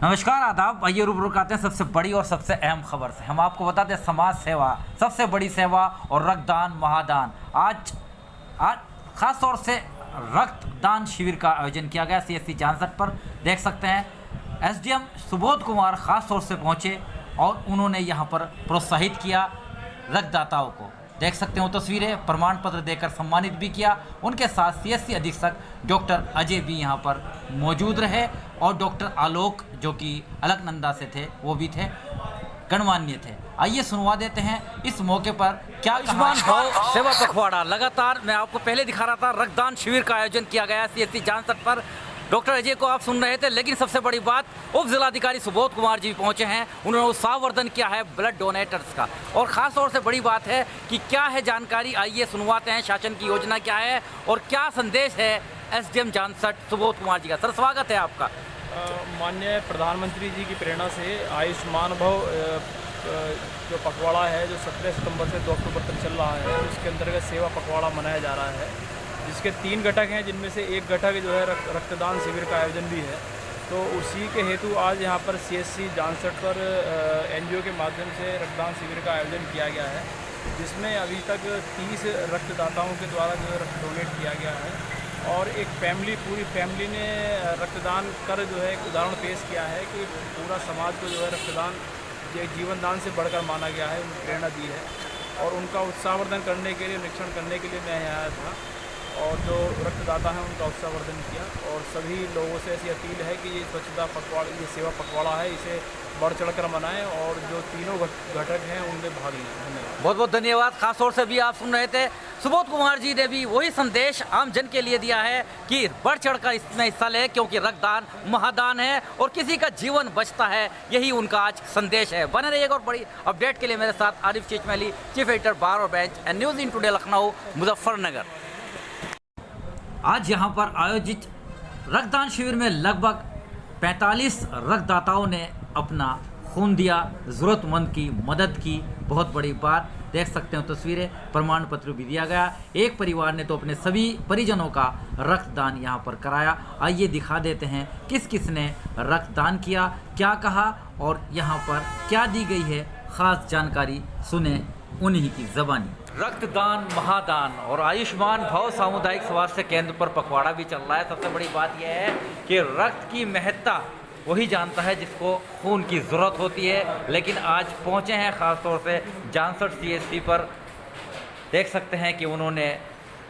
नमस्कार आदाब। आइए रूबरू आते हैं सबसे बड़ी और सबसे अहम खबर से। हम आपको बता दें, समाज सेवा सबसे बड़ी सेवा और रक्तदान महादान। आज खास तौर से रक्तदान शिविर का आयोजन किया गया CSC जानसठ पर। देख सकते हैं SDM सुबोध कुमार खास तौर से पहुंचे और उन्होंने यहां पर प्रोत्साहित किया रक्तदाताओं को। देख सकते हो तस्वीरें, प्रमाण पत्र देकर सम्मानित भी किया। उनके साथ CSC अधीक्षक डॉक्टर अजय भी यहां पर मौजूद रहे और डॉक्टर आलोक जो कि अलकनंदा से थे वो भी थे, गणमान्य थे। आइए सुनवा देते हैं इस मौके पर क्या आयुष्मान भाव सेवा पखवाड़ा। लगातार मैं आपको पहले दिखा रहा था, रक्तदान शिविर का आयोजन किया गया CSC जानसठ पर। डॉक्टर अजय को आप सुन रहे थे, लेकिन सबसे बड़ी बात, उप जिलाधिकारी सुबोध कुमार जी पहुंचे हैं। उन्होंने उत्साहवर्धन किया है ब्लड डोनेटर्स का। और ख़ास तौर से बड़ी बात है कि क्या है जानकारी, आइए सुनवाते हैं। शासन की योजना क्या है और क्या संदेश है SDM जानसठ सुबोध कुमार जी का। सर, स्वागत है आपका। माननीय प्रधानमंत्री जी की प्रेरणा से आयुष्मान भव जो पखवाड़ा है, जो 17 सितंबर से 2 अक्टूबर तक चल रहा है, उसके अंतर्गत सेवा पखवाड़ा मनाया जा रहा है, जिसके 3 घटक हैं, जिनमें से एक घटक जो है रक्तदान शिविर का आयोजन भी है। तो उसी के हेतु आज यहाँ पर CSC जानसठ पर NGO के माध्यम से रक्तदान शिविर का आयोजन किया गया है, जिसमें अभी तक 30 रक्तदाताओं के द्वारा जो है रक्त डोनेट किया गया है। और एक पूरी फैमिली ने रक्तदान कर जो है एक उदाहरण पेश किया है कि पूरा समाज को जो है रक्तदान एक जीवन दान से बढ़कर माना गया है, उन्हें प्रेरणा दी है। और उनका उत्साहवर्धन करने के लिए, निरीक्षण करने के लिए मैं यहाँ आया था और जो रक्तदाता हैं उनका उत्साहवर्धन किया। और सभी लोगों से ऐसी अपील है कि ये स्वच्छता पखवाड़ा, ये सेवा पखवाड़ा है, इसे बढ़ चढ़कर मनाएं और जो तीनों घटक हैं उनमें भाग लें। धन्यवाद। बहुत बहुत धन्यवाद। खास तौर से भी आप सुन रहे थे, सुबोध कुमार जी ने भी वही संदेश आम जन के लिए दिया है कि बढ़ चढ़कर इसमें हिस्सा लें, क्योंकि रक्तदान महादान है और किसी का जीवन बचता है। यही उनका आज संदेश है। बने रहिएगा और बड़ी अपडेट के लिए मेरे साथ आरिफ चेचमैली, चीफ एडिटर बार और bench and news in today Lucknow Muzaffarnagar. आज यहाँ पर आयोजित रक्तदान शिविर में लगभग 45 रक्तदाताओं ने अपना खून दिया, ज़रूरतमंद की मदद की। बहुत बड़ी बात, देख सकते हो तस्वीरें, प्रमाण पत्र भी दिया गया। एक परिवार ने तो अपने सभी परिजनों का रक्तदान यहाँ पर कराया। आइए दिखा देते हैं किस किस ने रक्तदान किया, क्या कहा और यहाँ पर क्या दी गई है। ख़ास जानकारी सुने उन्हीं की ज़बानी। रक्तदान महादान और आयुष्मान भव सामुदायिक स्वास्थ्य केंद्र पर पखवाड़ा भी चल रहा है। सबसे बड़ी बात यह है कि रक्त की महत्ता वही जानता है जिसको खून की ज़रूरत होती है। लेकिन आज पहुंचे हैं ख़ास तौर से जानसठ CSC पर। देख सकते हैं कि उन्होंने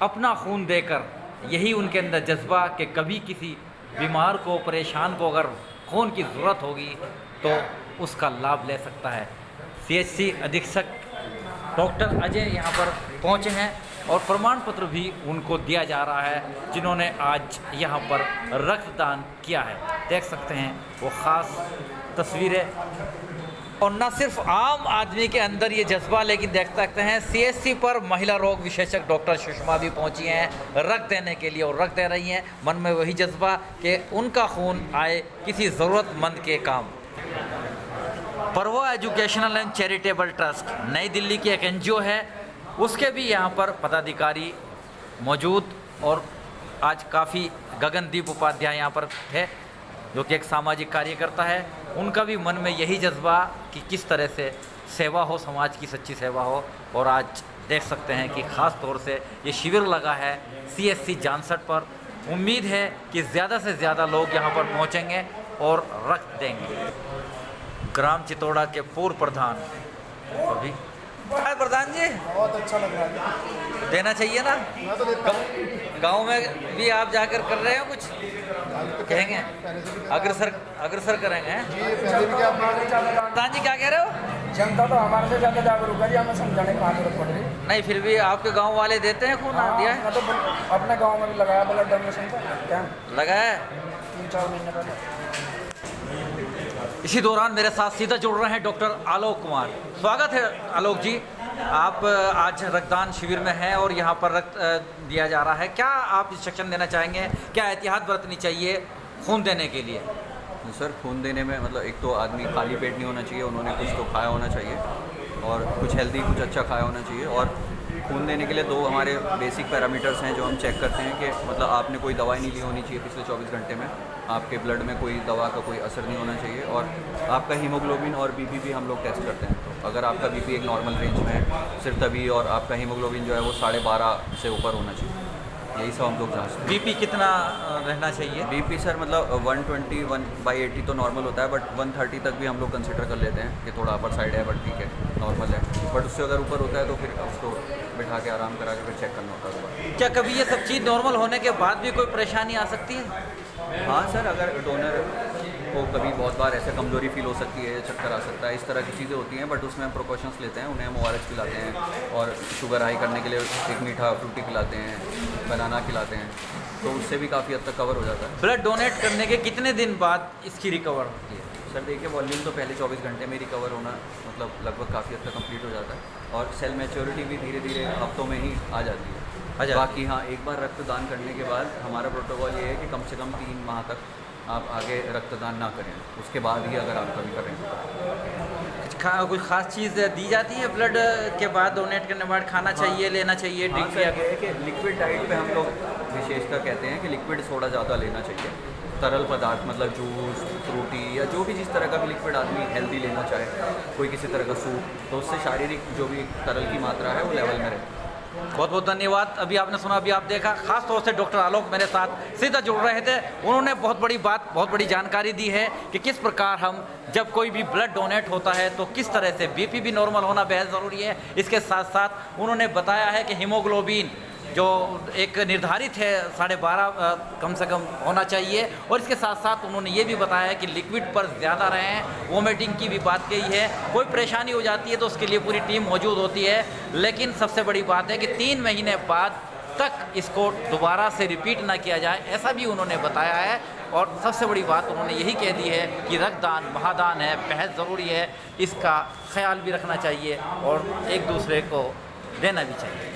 अपना खून देकर, यही उनके अंदर जज्बा कि कभी किसी बीमार को, परेशान को अगर खून की ज़रूरत होगी तो उसका लाभ ले सकता है। CSC अधीक्षक डॉक्टर अजय यहाँ पर पहुँचे हैं और प्रमाण पत्र भी उनको दिया जा रहा है, जिन्होंने आज यहाँ पर रक्तदान किया है। देख सकते हैं वो ख़ास तस्वीरें। और न सिर्फ आम आदमी के अंदर ये जज्बा, लेकिन देख सकते हैं CSC पर महिला रोग विशेषज्ञ डॉक्टर सुषमा भी पहुँची हैं रक्त देने के लिए और रक्त दे रही हैं। मन में वही जज्बा कि उनका खून आए किसी ज़रूरतमंद के काम। परवा एजुकेशनल एंड चैरिटेबल ट्रस्ट नई दिल्ली की एक NGO है, उसके भी यहाँ पर पदाधिकारी मौजूद। और आज काफ़ी गगनदीप उपाध्याय यहाँ पर थे, जो कि एक सामाजिक कार्यकर्ता है। उनका भी मन में यही जज्बा कि किस तरह से सेवा हो, समाज की सच्ची सेवा हो। और आज देख सकते हैं कि ख़ास तौर से ये शिविर लगा है CSC जानसठ पर। उम्मीद है कि ज़्यादा से ज़्यादा लोग यहाँ पर पहुँचेंगे और रक्त देंगे। ग्राम चितौड़ा के पूर्व प्रधान अभी प्रधान जी, बहुत अच्छा लग रहा है। देना चाहिए ना। मैं तो देता हूँ। गांव में भी आप जाकर कर रहे हो, कुछ कहेंगे, अग्रसर करेंगे हैं? प्रधान जी क्या कह रहे हो? जनता तो हमारे से ज़्यादा जागरूक है, हमें समझाने की कहाँ जरूरत पड़ रही है। नहीं, फिर भी आपके गांव वाले देते हैं खून? दिया है? मैं तो अपने गाँव में भी लगाया ब्लड डोनेशन का कैंप, लगाया है 3-4 महीने पहले। इसी दौरान मेरे साथ सीधा जुड़ रहे हैं डॉक्टर आलोक कुमार। स्वागत है आलोक जी। आप आज रक्तदान शिविर में हैं और यहाँ पर रक्त दिया जा रहा है। क्या आप इंस्ट्रक्शन देना चाहेंगे, क्या एहतियात बरतनी चाहिए खून देने के लिए? सर, खून देने में मतलब एक तो आदमी खाली पेट नहीं होना चाहिए, उन्होंने कुछ तो खाया होना चाहिए और कुछ हेल्दी, कुछ अच्छा खाया होना चाहिए। और खून देने के लिए 2 हमारे बेसिक पैरामीटर्स हैं जो हम चेक करते हैं कि मतलब आपने कोई दवाई नहीं ली होनी चाहिए पिछले 24 घंटे में, आपके ब्लड में कोई दवा का कोई असर नहीं होना चाहिए, और आपका हीमोग्लोबिन और बीपी भी हम लोग टेस्ट करते हैं। तो अगर आपका बीपी एक नॉर्मल रेंज में है सिर्फ तभी, और आपका हीमोग्लोबिन जो है वो 12.5 से ऊपर होना चाहिए, यही सब हम लोग जांचते हैं। बीपी कितना रहना चाहिए? बीपी सर मतलब 121/80 तो नॉर्मल होता है, बट 130 तक भी हम लोग कंसिडर कर लेते हैं कि थोड़ा अपर साइड है, बट ठीक है नॉर्मल है। बट उससे अगर ऊपर होता है तो फिर उसको बिठा के आराम करा के फिर चेक करना होता है दोबारा। क्या कभी ये सब चीज़ नॉर्मल होने के बाद भी कोई परेशानी आ सकती है? हाँ सर, अगर डोनर को कभी बहुत बार ऐसे कमज़ोरी फील हो सकती है, चक्कर आ सकता है, इस तरह की चीज़ें होती हैं, बट उसमें हम प्रिकॉशंस लेते हैं। उन्हें हम ORS पिलाते हैं और शुगर हाई करने के लिए एक मीठा फ्रूटी पिलाते हैं, बनाना खिलाते हैं, तो उससे भी काफ़ी हद तक कवर हो जाता है। ब्लड डोनेट करने के कितने दिन बाद इसकी रिकवर होती है? सर देखिए, वॉल्यूम तो पहले 24 घंटे में रिकवर होना मतलब लगभग काफ़ी हद तक कंप्लीट हो जाता है, और सेल मैच्योरिटी भी धीरे धीरे हफ्तों में ही आ जाती है। बाकी हाँ, एक बार रक्तदान करने के बाद हमारा प्रोटोकॉल ये है कि कम से कम 3 माह तक आप आगे रक्तदान ना करें, उसके बाद ही अगर आप कभी करें तो। कुछ खास चीज़ दी जाती है ब्लड के बाद, डोनेट करने के बाद खाना चाहिए, लेना चाहिए? हाँ सर, ये है कि लिक्विड डाइट पे हम लोग विशेषकर कहते हैं कि लिक्विड सोडा ज़्यादा लेना चाहिए। तरल पदार्थ मतलब जूस, फ्रूटी या जो भी जिस तरह का भी लिक्विड आदमी हेल्दी लेना चाहे, कोई किसी तरह का सूप, तो उससे शारीरिक जो भी तरल की मात्रा है वो लेवल में रहती है। बहुत बहुत धन्यवाद। अभी आपने सुना, अभी आप देखा, खास तौर से डॉक्टर आलोक मेरे साथ सीधा जुड़ रहे थे। उन्होंने बहुत बड़ी बात, बहुत बड़ी जानकारी दी है कि किस प्रकार हम जब कोई भी ब्लड डोनेट होता है तो किस तरह से बीपी भी नॉर्मल होना बेहद ज़रूरी है। इसके साथ साथ उन्होंने बताया है कि हीमोग्लोबिन जो एक निर्धारित है 12.5 कम से कम होना चाहिए, और इसके साथ साथ उन्होंने ये भी बताया है कि लिक्विड पर ज़्यादा रहें। वोमिटिंग की भी बात कही है, कोई परेशानी हो जाती है तो उसके लिए पूरी टीम मौजूद होती है, लेकिन सबसे बड़ी बात है कि 3 महीने बाद तक इसको दोबारा से रिपीट ना किया जाए, ऐसा भी उन्होंने बताया है। और सबसे बड़ी बात उन्होंने यही कह दी है कि रक्तदान महादान है, बेहद ज़रूरी है, इसका ख्याल भी रखना चाहिए और एक दूसरे को देना भी चाहिए।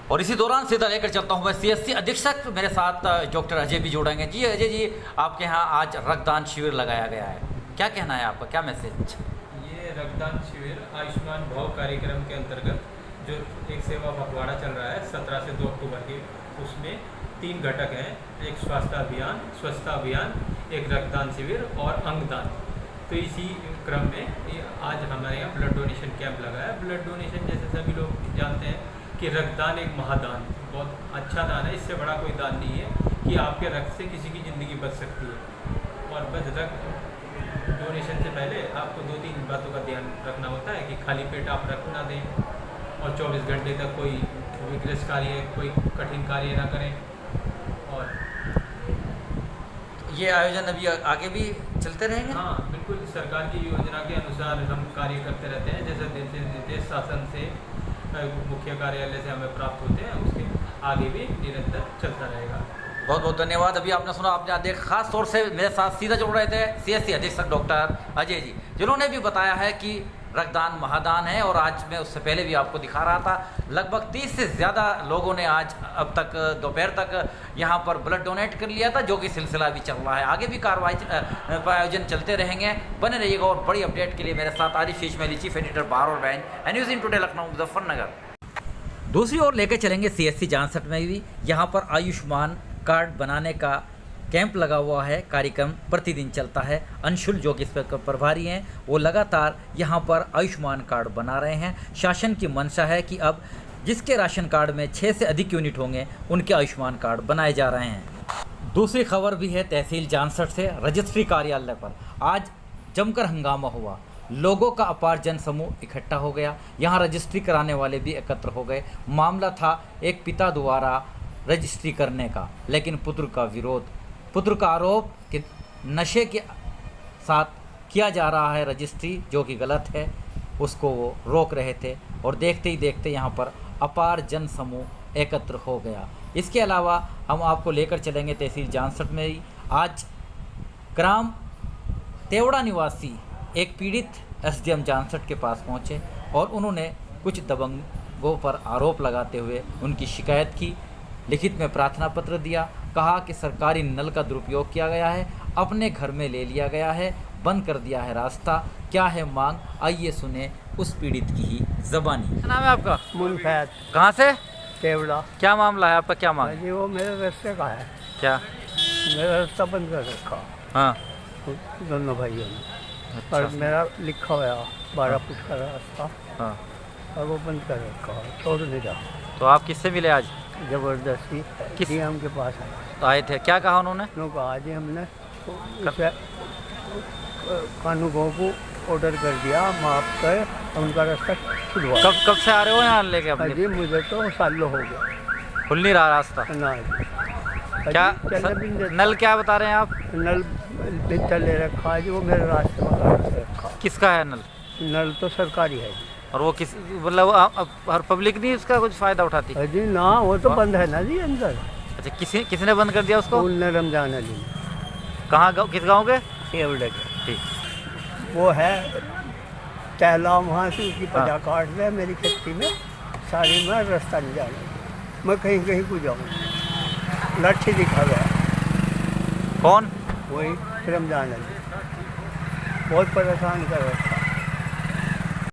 और इसी दौरान सीधा लेकर चलता हूँ मैं CSC अधीक्षक, मेरे साथ डॉक्टर अजय भी जुड़ेंगे। जी अजय जी, आपके यहाँ आज रक्तदान शिविर लगाया गया है, क्या कहना है आपका, क्या मैसेज? ये रक्तदान शिविर आयुष्मान भव कार्यक्रम के अंतर्गत जो एक सेवा पखवाड़ा चल रहा है 17 से 2 अक्टूबर की, उसमें 3 घटक हैं, एक स्वास्थ्य अभियान, स्वच्छता अभियान, एक रक्तदान शिविर और अंगदान। तो इसी क्रम में आज हमारे यहाँ ब्लड डोनेशन कैंप लगा है। ब्लड डोनेशन जैसे सभी लोग जानते हैं कि रक्तदान एक महादान, बहुत अच्छा दान है, इससे बड़ा कोई दान नहीं है कि आपके रक्त से किसी की ज़िंदगी बच सकती है। और बस रक्त डोनेशन से पहले आपको 2-3 बातों का ध्यान रखना होता है कि खाली पेट आप रक्त ना दें, और 24 घंटे तक कोई विग्रस कार्य, कोई कठिन कार्य ना करें। और ये आयोजन अभी आगे भी चलते रहेंगे? हाँ बिल्कुल, सरकार की योजना के अनुसार हम कार्य करते रहते हैं, जैसे निर्देश शासन से मुख्य कार्यालय से हमें प्राप्त होते हैं, उसके आगे भी निरंतर चलता रहेगा। बहुत बहुत धन्यवाद। अभी आपने सुना, आपने देखा, खास तौर से मेरे साथ सीधा जुड़ रहे थे CSC अधीक्षक डॉक्टर अजय जी, जिन्होंने भी बताया है कि रक्तदान महादान है। और आज मैं उससे पहले भी आपको दिखा रहा था, लगभग 30 से ज़्यादा लोगों ने आज अब तक दोपहर तक यहाँ पर ब्लड डोनेट कर लिया था, जो कि सिलसिला भी चल रहा है। आगे भी कार्रवाई आयोजन चलते रहेंगे, बने रहिएगा। और बड़ी अपडेट के लिए मेरे साथ आरिफ शीशमैली, चीफ एडिटर बार और band news in today Lucknow Muzaffarnagar. दूसरी ओर लेकर चलेंगे CSC जानसठ में भी, यहाँ पर आयुष्मान कार्ड बनाने का कैंप लगा हुआ है, कार्यक्रम प्रतिदिन चलता है। अंशुल जो कि इस पर प्रभारी हैं, वो लगातार यहाँ पर आयुष्मान कार्ड बना रहे हैं। शासन की मंशा है कि अब जिसके राशन कार्ड में 6 से अधिक यूनिट होंगे, उनके आयुष्मान कार्ड बनाए जा रहे हैं। दूसरी खबर भी है तहसील जानसठ से, रजिस्ट्री कार्यालय पर आज जमकर हंगामा हुआ। लोगों का अपार जन समूह इकट्ठा हो गया, यहाँ रजिस्ट्री कराने वाले भी एकत्र हो गए। मामला था एक पिता द्वारा रजिस्ट्री करने का, लेकिन पुत्र का विरोध, पुत्र का आरोप कि नशे के साथ किया जा रहा है रजिस्ट्री, जो कि गलत है, उसको वो रोक रहे थे। और देखते ही देखते यहाँ पर अपार जन समूह एकत्र हो गया। इसके अलावा हम आपको लेकर चलेंगे तहसील जानसठ में ही। आज ग्राम तेवड़ा निवासी एक पीड़ित SDM जानसठ के पास पहुँचे और उन्होंने कुछ दबंगों पर आरोप लगाते हुए उनकी शिकायत की, लिखित में प्रार्थना पत्र दिया, कहा कि सरकारी नल का दुरुपयोग किया गया है, अपने घर में ले लिया गया है बंद कर दिया है रास्ता। क्या है मांग, आइए सुने उस पीड़ित की ही ज़बानी। क्या नाम है आपका? मुनफैद कहाँ से? केवड़ा। क्या मामला है आपका, क्या मांग? जी वो मेरे रास्ते का है, क्या? मेरा रास्ता बंद कर रखा हाँ दोनों भाइयों ने। अच्छा। और मेरा लिखा हुआ 12 फुट का रास्ता हाँ, और वो बंद कर रखा, छोड़ नहीं रहा। तो आप किससे मिले आज? ज़बरदस्ती किस- डीएम के पास आए, तो आए थे, क्या कहा उन्होंने? उन्होंने कहा आज हमने उसे कानूनों को ऑर्डर कर दिया, माफ कर उनका रास्ता छुड़वा। कब से आ रहे हो यहाँ लेके अपने? जी मुझे तो सालों हो गया खुल नहीं रहा रास्ता। ना जी। क्या चलने भी नहीं देता। नल क्या बता रहे हैं आप? नल भीतर ले रखा है जी, वो मेरे रास्ते में काट रखा। किसका है नल? नल तो सरकारी है जी। और वो किस मतलब हर पब्लिक नहीं इसका कुछ फ़ायदा उठाती? जी ना, वो तो बंद है ना जी अंदर। अच्छा, किसने बंद कर दिया उसको? उनने रमजान अली ने, कहाँ किस गांव के? केवड़े के। ठीक। वो है तहला, वहाँ से उसकी पजा काट दे मेरी खेती में सारी, में रास्ता नहीं जाना, मैं कहीं कहीं को जाऊँ। लाठी दिखा गया, कौन? वही रमजान अली बहुत परेशान कर रहा